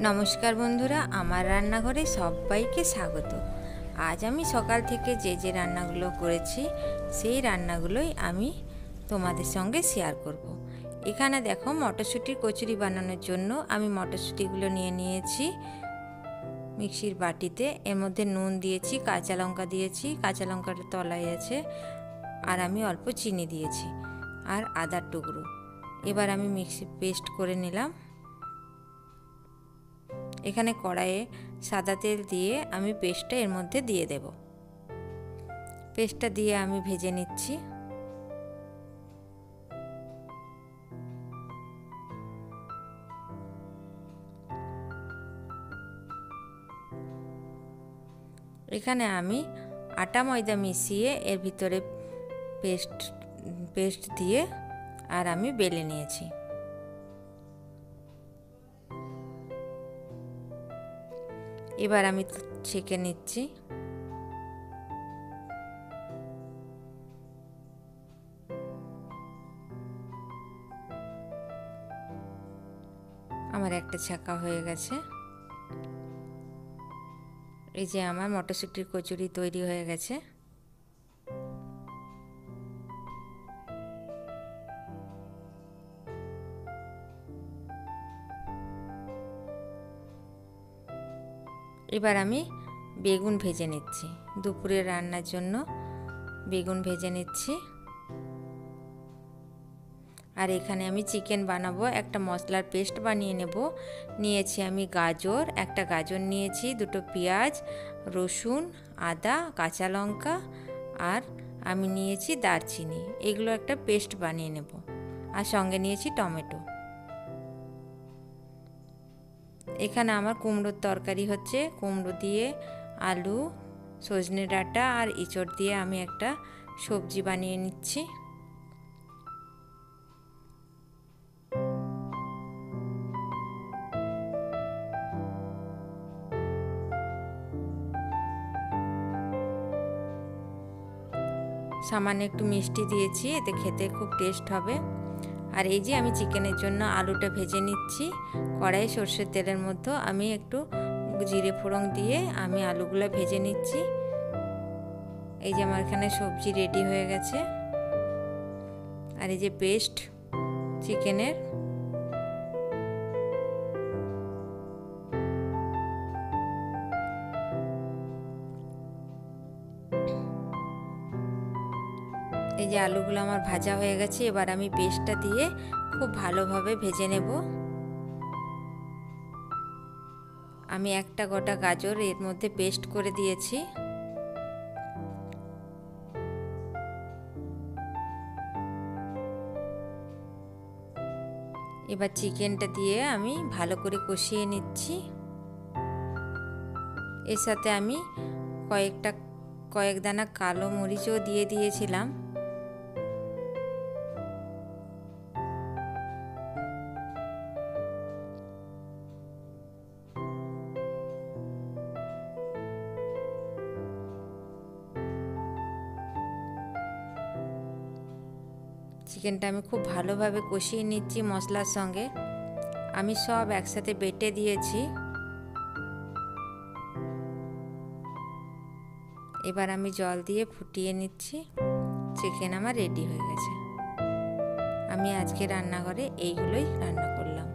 নমস্কার বন্ধুরা, আমার রান্নাঘরে সবাইকে স্বাগত। আজ আমি সকাল থেকে যে রান্নাগুলো করেছি সেই রান্নাগুলোই আমি তোমাদের সঙ্গে শেয়ার করব। এখানে দেখো, মটরশুঁটির কচুরি বানানোর জন্য আমি মটরশুঁটিগুলো নিয়ে নিয়েছি মিক্সির বাটিতে। এর মধ্যে নুন দিয়েছি, কাঁচা লঙ্কা দিয়েছি, কাঁচা লঙ্কাটা তলায় আছে, আর আমি অল্প চিনি দিয়েছি আর আদার টুকরো। এবার আমি মিক্সি পেস্ট করে নিলাম। এখানে কড়াইয়ে সাদা তেল দিয়ে আমি পেস্টটা এর মধ্যে দিয়ে দেব। পেস্টটা দিয়ে আমি ভেজে নিচ্ছি। এখানে আমি আটা ময়দা মিশিয়ে এর ভিতরে পেস্ট দিয়ে আর আমি বেলে নিয়েছি। এবার আমি ছেঁকে নিচ্ছি। আমার একটা ছেঁকা হয়ে গেছে। এই যে আমার মটরশুঁটির কচুরি তৈরি হয়ে গেছে। এবার আমি বেগুন ভেজে নিচ্ছি। দুপুরে রান্নার জন্য বেগুন ভেজে নিচ্ছি। আর এখানে আমি চিকেন বানাবো, একটা মশলার পেস্ট বানিয়ে নেব। নিয়েছি আমি গাজর, একটা গাজর নিয়েছি, দুটো পেঁয়াজ, রসুন, আদা, কাঁচা লঙ্কা, আর আমি নিয়েছি দারচিনি। এগুলো একটা পেস্ট বানিয়ে নেব। আর সঙ্গে নিয়েছি টমেটো। এখানে আমার কুমড়োর তরকারি হচ্ছে। কুমড়ো দিয়ে আলু, সজনে ডাঁটা আর এঁচড় দিয়ে আমি একটা সবজি বানিয়ে নিচ্ছি। সামান্য একটু মিষ্টি দিয়েছি, এতে খেতে খুব টেস্ট হবে। আর এই যে আমি চিকেনের জন্য আলুটা ভেজে নিচ্ছি। কড়াইয়ে সর্ষের তেলের মধ্যে আমি একটু জিরে ফোড়ন দিয়ে আমি আলুগুলো ভেজে নিচ্ছি। এই যে আমার এখানে সবজি রেডি হয়ে গেছে। আর এই যে পেস্ট চিকেনের, এই যে আলুগুলো আমার ভাজা হয়ে গেছে। এবার আমি পেস্টটা দিয়ে খুব ভালোভাবে ভেজে নেব। আমি একটা গোটা গাজর এর মধ্যে পেস্ট করে দিয়েছি। এবার চিকেনটা দিয়ে আমি ভালো করে কষিয়ে নিচ্ছি। এর সাথে আমি কয়েক দানা কালো মরিচও দিয়ে দিয়েছিলাম। চিকেনটা আমি খুব ভালোভাবে কষিয়ে নিচ্ছি মশলার সঙ্গে। আমি সব একসাথে বেটে দিয়েছি। এবার আমি জল দিয়ে ফুটিয়ে নিচ্ছি। চিকেন আমার রেডি হয়ে গেছে। আমি আজকে রান্নাঘরে এইগুলোই রান্না করলাম।